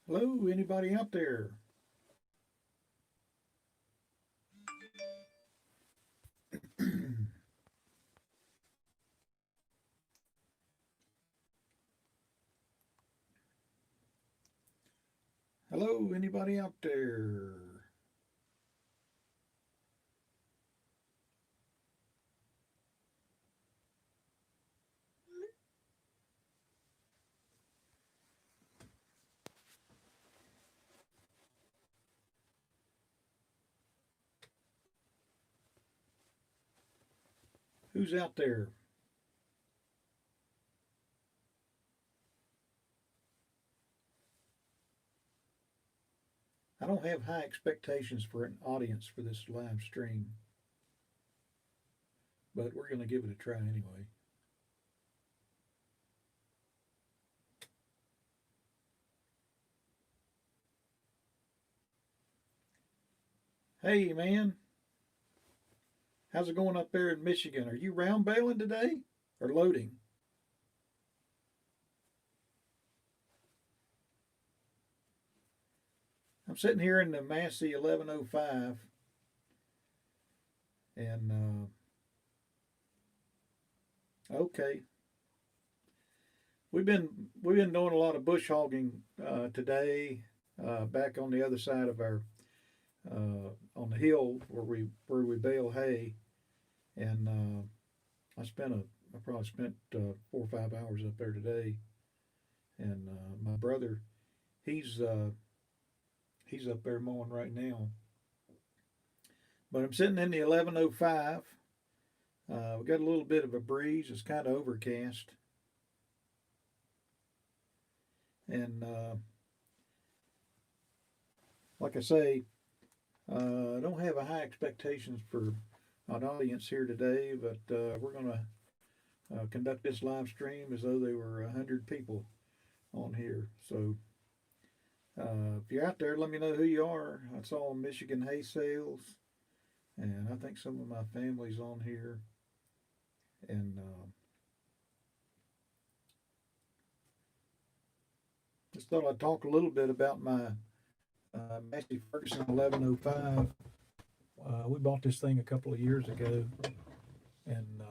Hello, anybody out there? Hello, anybody out there? Who's out there? I don't have high expectations for an audience for this live stream, but we're going to give it a try anyway. Hey, man, how's it going up there in Michigan? Are you round bailing today or loading? I'm sitting here in the Massey 1105, and okay, we've been doing a lot of bush hogging today, back on the other side of our on the hill where we bale hay, and I probably spent 4 or 5 hours up there today, and my brother he's uh, he's up there mowing right now, but I'm sitting in the 1105. We got a little bit of a breeze. It's kind of overcast, and like I say, I don't have a high expectations for an audience here today, but we're going to conduct this live stream as though there were 100 people on here. So if you're out there, let me know who you are. I saw Michigan Hay Sales, and I think some of my family's on here. And just thought I'd talk a little bit about my Massey Ferguson 1105. We bought this thing a couple of years ago, and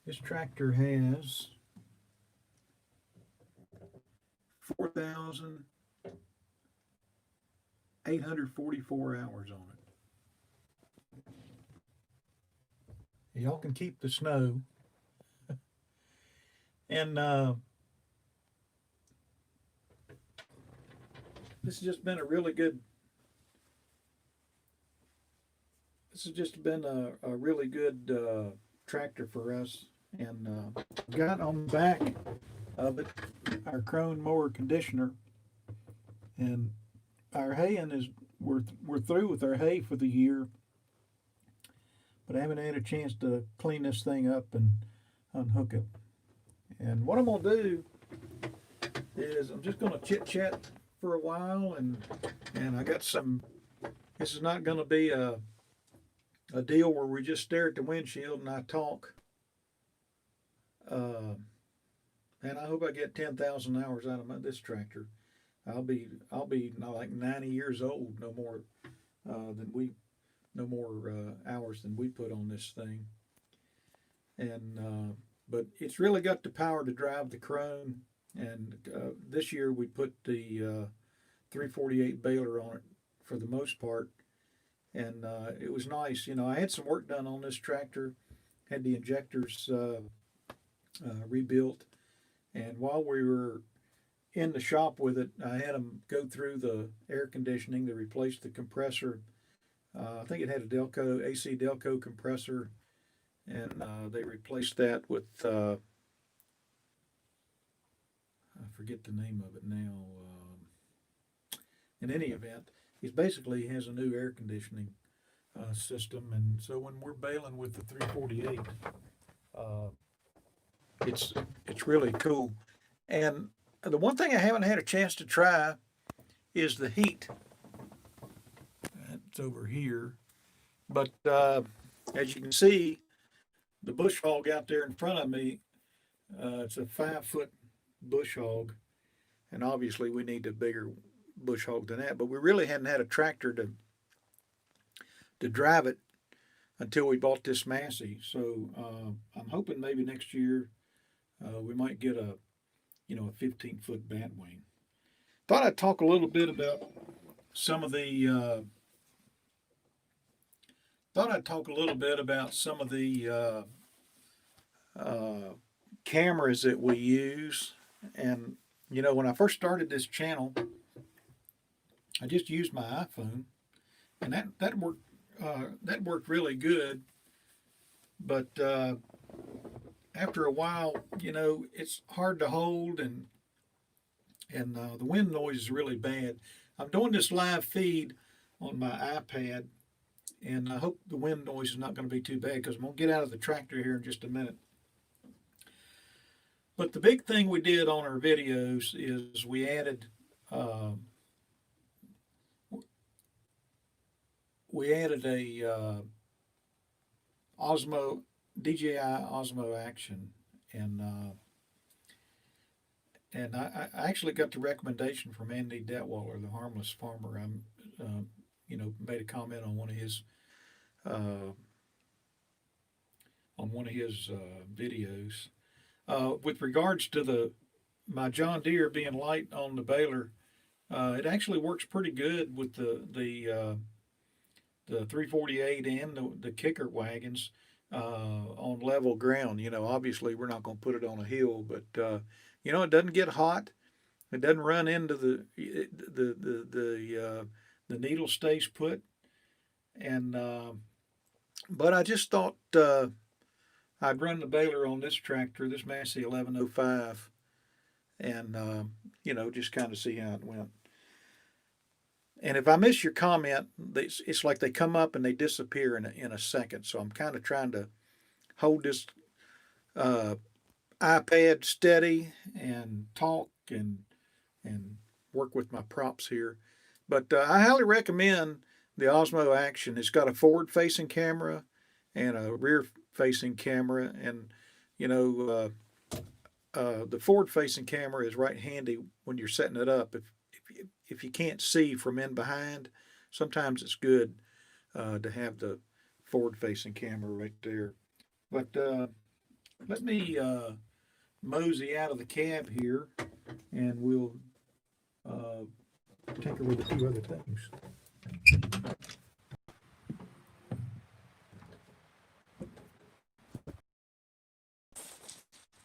this tractor has 4,844 hours on it. Y'all can keep the snow. And this has just been a really good. This has just been a really good tractor for us, and got on the back of it our Krone mower conditioner, and our haying is we're through with our hay for the year, but I haven't had a chance to clean this thing up and unhook it. And what I'm gonna do is I'm just gonna chit chat for a while, and I got some. This is not gonna be a deal where we just stare at the windshield and I talk. Uh, and I hope I get 10,000 hours out of this tractor. I'll be not like 90 years old, than we no more hours than we put on this thing. And but it's really got the power to drive the Krone. And this year we put the 348 baler on it for the most part, and it was nice. I had some work done on this tractor, had the injectors rebuilt, and while we were in the shop with it, I had them go through the air conditioning to replace the compressor. I think it had a Delco AC Delco compressor, and they replaced that with I forget the name of it now. In any event, he basically has a new air conditioning system, and so when we're baling with the 348, uh, it's it's really cool. And the one thing I haven't had a chance to try is the heat. It's over here, but as you can see, the bush hog out there in front of me, it's a 5 foot bush hog, and obviously we need a bigger bush hog than that. But we really hadn't had a tractor to drive it until we bought this Massey. So I'm hoping maybe next year we might get a 15-foot batwing. Thought I'd talk a little bit about some of the cameras that we use. And when I first started this channel, I just used my iPhone, and that worked really good. But after a while, it's hard to hold, and the wind noise is really bad. I'm doing this live feed on my iPad, and I hope the wind noise is not going to be too bad, because I'm going to get out of the tractor here in just a minute. But the big thing we did on our videos is we added a Osmo DJI Osmo Action, and I actually got the recommendation from Andy Detweiler, the Harmless Farmer. I'm made a comment on one of his videos. With regards to my John Deere being light on the baler, it actually works pretty good with the 348 and the kicker wagons on level ground. Obviously we're not going to put it on a hill, but it doesn't get hot. It doesn't run into the needle stays put, and but I just thought I'd run the baler on this tractor, this Massey 1105, and just kind of see how it went. And if I miss your comment, it's like they come up and they disappear in a second. So I'm kind of trying to hold this iPad steady and talk and work with my props here. But I highly recommend the Osmo Action. It's got a forward-facing camera and a rear-facing camera, and the forward-facing camera is right handy when you're setting it up. If you can't see from in behind, sometimes it's good to have the forward-facing camera right there. But let me mosey out of the cab here, and we'll tinker with a few other things.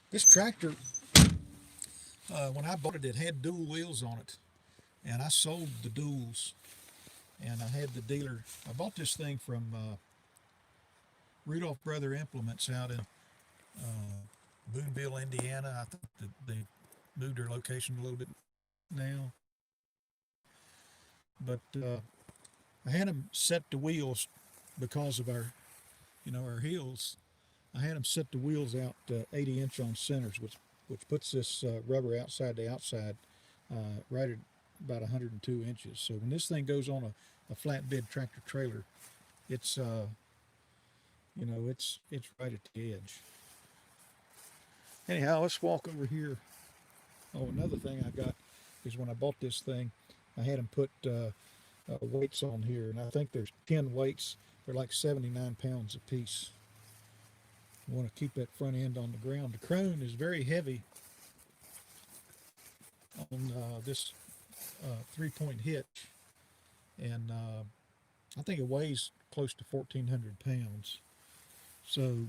This tractor, when I bought it, it had dual wheels on it, and I sold the duals, and I had the dealer. I bought this thing from Rudolph Brother Implements out in Boonville, Indiana. I think that they moved their location a little bit now, but I had them set the wheels because of our heels. I had them set the wheels out 80-inch on centers, which puts this rubber outside to outside right at about 102 inches. So when this thing goes on a flatbed tractor trailer, it's it's right at the edge. Anyhow, let's walk over here. Oh, another thing I got is when I bought this thing, I had them put weights on here, and I think there's 10 weights. They're like 79 pounds a piece. You want to keep that front end on the ground. The Krone is very heavy on this 3-point hitch, and I think it weighs close to 1,400 pounds. So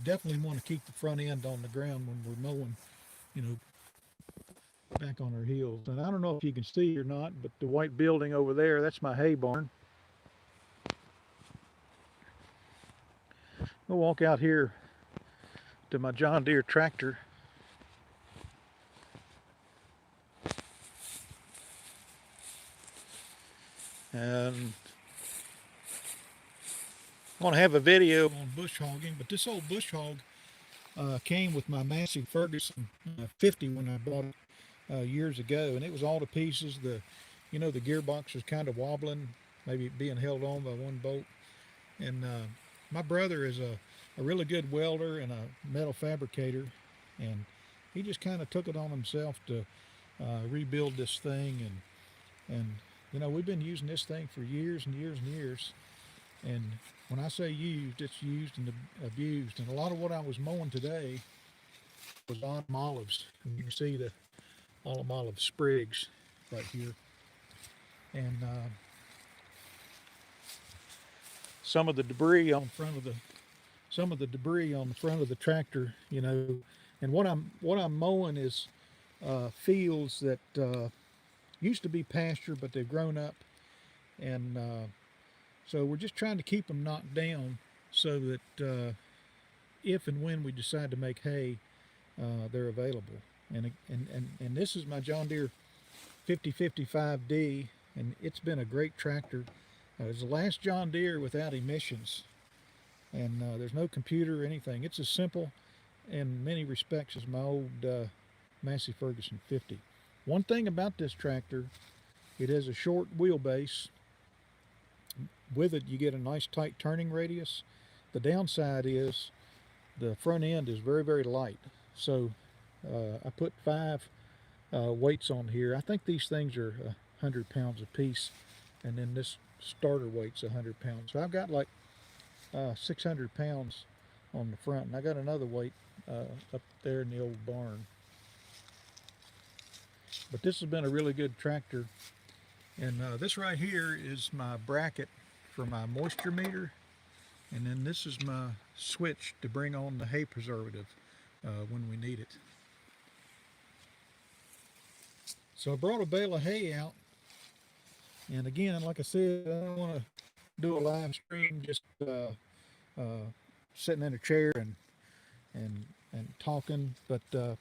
definitely want to keep the front end on the ground when we're mowing, back on our heels. And I don't know if you can see or not, but the white building over there, that's my hay barn. We'll walk out here to my John Deere tractor. And I want to have a video on bush hogging, but this old bush hog came with my Massey Ferguson 50 when I bought it years ago, and it was all to pieces. The gearbox was kind of wobbling, maybe being held on by one bolt. And my brother is a really good welder and a metal fabricator, and he just kind of took it on himself to rebuild this thing, and you know, we've been using this thing for years and years and years. And when I say used, it's used and abused. And a lot of what I was mowing today was autumn olives. And you can see the autumn olive sprigs right here. And some of the debris on front of the some of the debris on the front of the tractor, you know. And what I'm mowing is fields that used to be pasture, but they've grown up, and so we're just trying to keep them knocked down so that if and when we decide to make hay, they're available. And this is my John Deere 5055D, and it's been a great tractor. It's the last John Deere without emissions, and there's no computer or anything. It's as simple in many respects as my old Massey Ferguson 50. One thing about this tractor, it has a short wheelbase. With it, you get a nice tight turning radius. The downside is the front end is very, very light. So I put 5 weights on here. I think these things are 100 pounds a piece, and then this starter weight's 100 pounds. So I've got like 600 pounds on the front, and I got another weight up there in the old barn. But this has been a really good tractor. And this right here is my bracket for my moisture meter, and then this is my switch to bring on the hay preservative when we need it. So I brought a bale of hay out, and again, like I said, I don't want to do a live stream just sitting in a chair and talking. But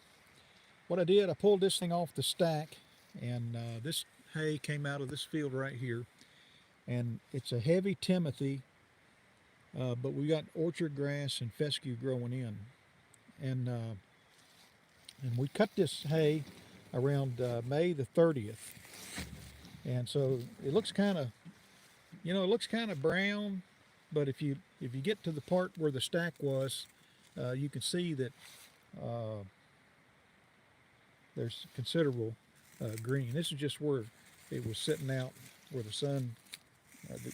what I did, I pulled this thing off the stack, and this hay came out of this field right here, and it's a heavy Timothy, but we got orchard grass and fescue growing in, and we cut this hay around May the 30th, and so it looks kind of, you know, it looks kind of brown, but if you get to the part where the stack was, you can see that there's considerable green. This is just where it was sitting out, where the sun,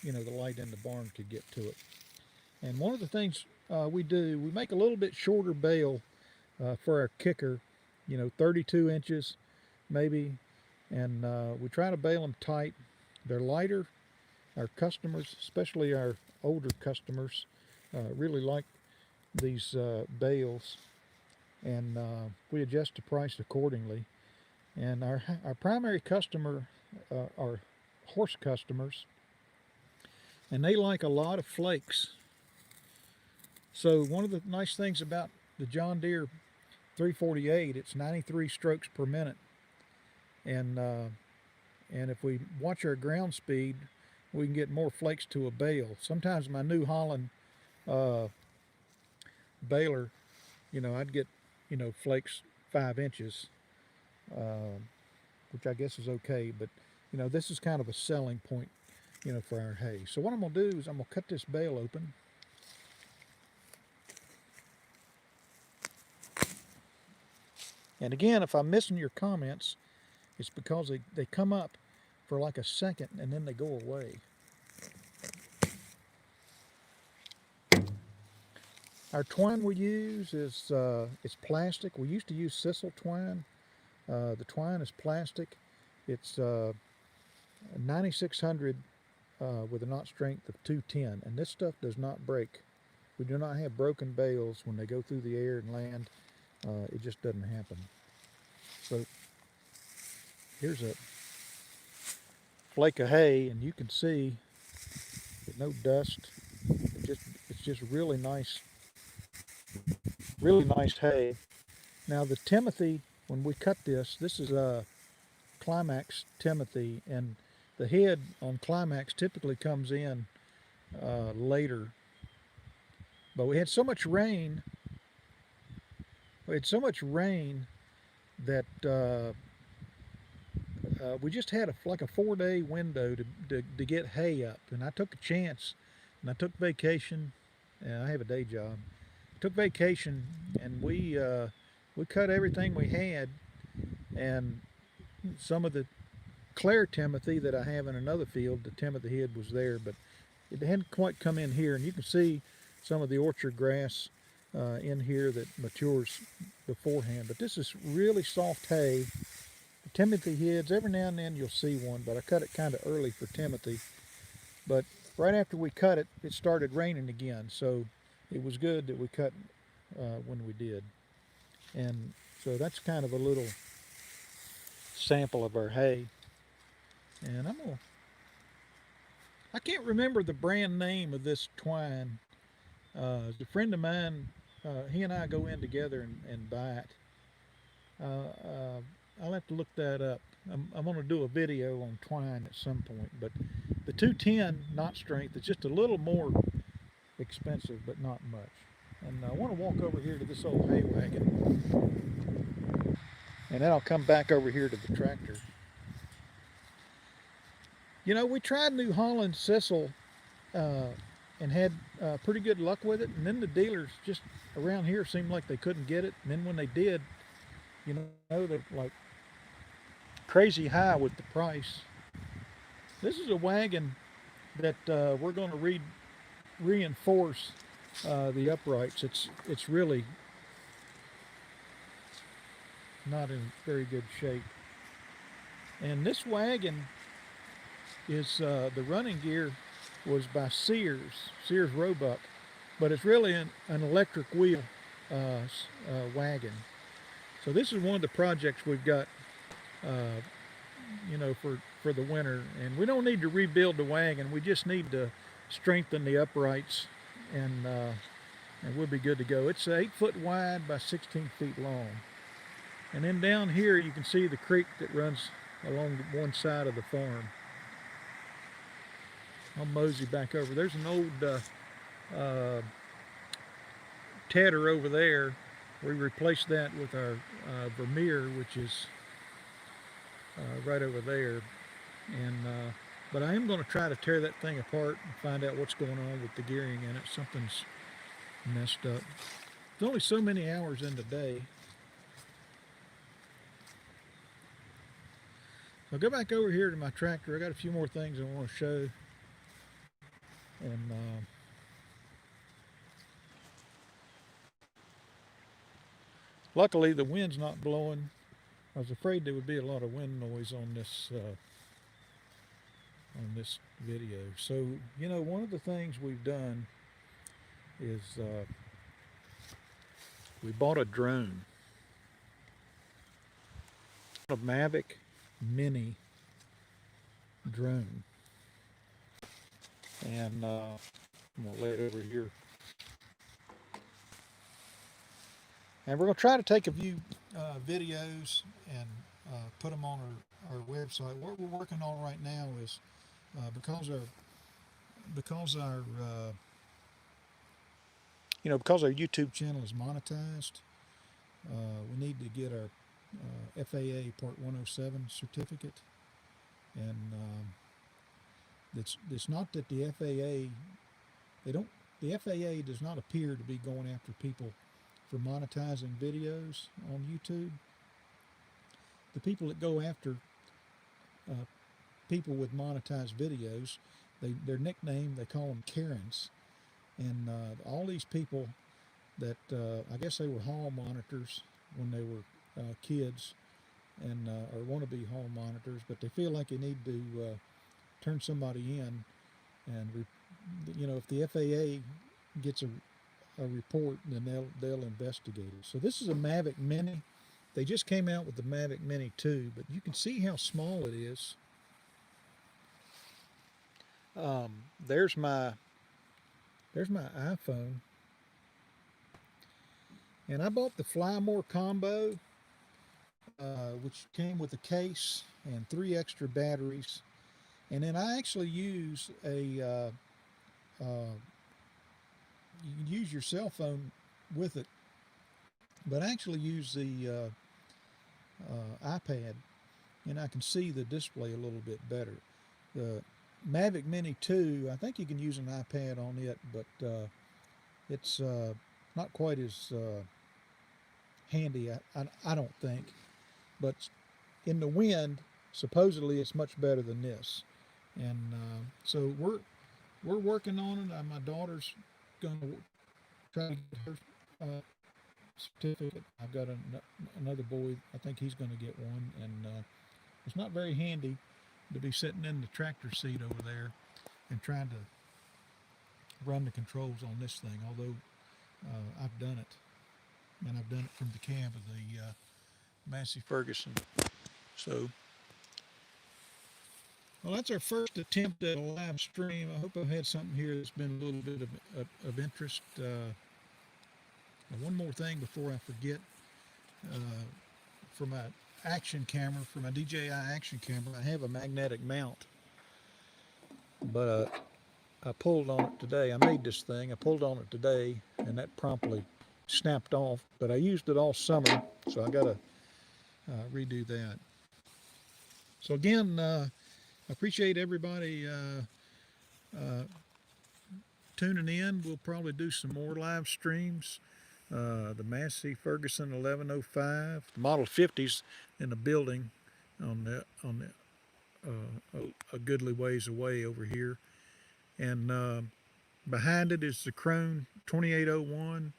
you know, the light in the barn could get to it. And one of the things we do, we make a little bit shorter bale for our kicker, you know, 32 inches maybe, and we try to bale them tight. They're lighter. Our customers, especially our older customers, really like these bales, and we adjust the price accordingly. And our primary customer are horse customers, and they like a lot of flakes. So one of the nice things about the John Deere 348, it's 93 strokes per minute, and if we watch our ground speed, we can get more flakes to a bale. Sometimes my New Holland baler, you know, I'd get, you know, flakes 5 inches, which I guess is okay, but you know, this is kind of a selling point, you know, for our hay. So what I'm gonna do is I'm gonna cut this bale open. And again, if I'm missing your comments, it's because they come up for like a second and then they go away. Our twine we use is it's plastic. We used to use sisal twine. The twine is plastic. It's 9600 with a knot strength of 210, and this stuff does not break. We do not have broken bales when they go through the air and land. It just doesn't happen. So here's a flake of hay, and you can see no dust. It's just really nice hay. Now the Timothy, when we cut this is a Climax Timothy, and the head on Climax typically comes in later. But we had so much rain. That we just had like a 4-day window to get hay up, and I took a chance, and I took vacation, and I have a day job. Took vacation, and we cut everything we had, and some of the Claire Timothy that I have in another field. The Timothy head was there, but it hadn't quite come in here. And you can see some of the orchard grass in here that matures beforehand. But this is really soft hay. The Timothy heads, every now and then you'll see one, but I cut it kind of early for Timothy. But right after we cut it, it started raining again. So it was good that we cut when we did. And so that's kind of a little sample of our hay. And I can't remember the brand name of this twine. A friend of mine, he and I go in together and buy it. I'll have to look that up. I'm going to do a video on twine at some point, but the 210 knot strength is just a little more expensive, but not much. And I want to walk over here to this old hay wagon, and then I'll come back over here to the tractor. You know, we tried New Holland sisal and had pretty good luck with it, and then the dealers just around here seemed like they couldn't get it, and then when they did, you know, they're like crazy high with the price. This is a wagon that we're going to reinforce the uprights. It's really not in very good shape. And this wagon is the running gear was by Sears Roebuck, but it's really an electric wheel wagon. So this is one of the projects we've got, you know, for the winter. And we don't need to rebuild the wagon. We just need to strengthen the uprights, and we'll be good to go. It's 8 foot wide by 16 feet long. And then down here you can see the creek that runs along one side of the farm. I'll mosey back over. There's an old tedder over there. We replaced that with our Vermeer, which is right over there. And but I am going to try to tear that thing apart and find out what's going on with the gearing in it. Something's messed up. There's only so many hours in the day. I'll go back over here to my tractor. I got a few more things I want to show. And luckily the wind's not blowing. I was afraid there would be a lot of wind noise on this video. So, you know, one of the things we've done is we bought a drone, a Mavic Mini drone. And I'm going to lay it over here. And we're going to try to take a few videos and put them on our website. What we're working on right now is because our YouTube channel is monetized, we need to get our FAA Part 107 certificate. And it's not that the FAA does not appear to be going after people for monetizing videos on YouTube. The people that go after people with monetized videos, their nickname, they call them Karens. And all these people that, I guess they were hall monitors when they were kids, and or wannabe hall monitors, but they feel like they need to turn somebody in, and you know, if the FAA gets a report, then they'll investigate it. So this is a Mavic Mini. They just came out with the Mavic Mini 2, but you can see how small it is. There's my iPhone, and I bought the Flymore combo, which came with a case and 3 extra batteries. And then I actually use you can use your cell phone with it, but I actually use the iPad, and I can see the display a little bit better. The Mavic Mini 2, I think you can use an iPad on it, but it's not quite as handy, I don't think. But in the wind, supposedly it's much better than this. And so we're working on it. My daughter's going to try to get her certificate. I've got another boy. I think he's going to get one, and it's not very handy to be sitting in the tractor seat over there and trying to run the controls on this thing. Although I've done it, and I've done it from the cab of the Massey Ferguson. So, well, that's our first attempt at a live stream. I hope I've had something here that's been a little bit of interest. One more thing before I forget. For my action camera, for my DJI action camera, I have a magnetic mount. But I pulled on it today. I made this thing. I pulled on it today, and that promptly snapped off. But I used it all summer, so I got to redo that. So again, I appreciate everybody tuning in. We'll probably do some more live streams. The Massey Ferguson 1105, the Model 50s in the building on a goodly ways away over here, and behind it is the Krone 2801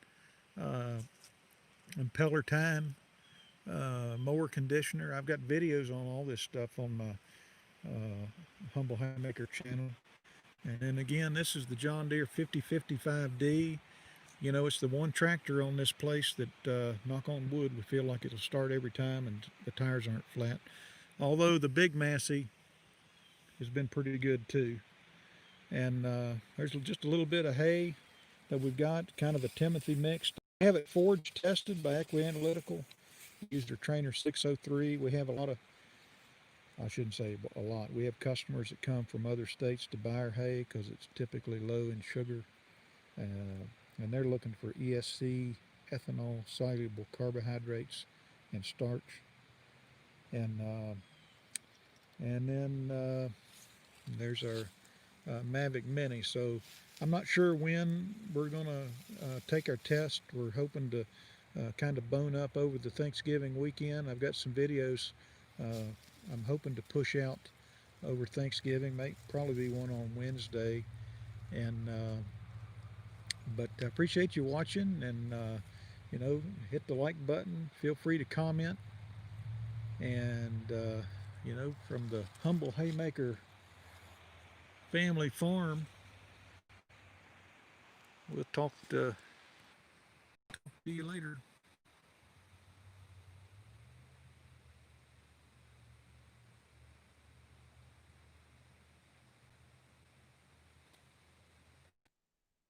impeller time mower conditioner. I've got videos on all this stuff on my Humble Haymaker channel. And then again, this is the John Deere 5055D. You know, it's the one tractor on this place that, knock on wood, we feel like it'll start every time and the tires aren't flat. Although the big Massey has been pretty good too. And there's just a little bit of hay that we've got, kind of a Timothy mix. We have it forage tested by Equi-Analytical. Used our Trainer 603. We have a lot of, I shouldn't say a lot, we have customers that come from other states to buy our hay because it's typically low in sugar. And they're looking for ESC, ethanol, soluble carbohydrates, and starch. And then there's our Mavic Mini. So I'm not sure when we're going to take our test. We're hoping to kind of bone up over the Thanksgiving weekend. I've got some videos I'm hoping to push out over Thanksgiving. May probably be one on Wednesday. And but I appreciate you watching, and you know, hit the like button. Feel free to comment. And you know, from the Humble Haymaker family farm, we'll talk to you later.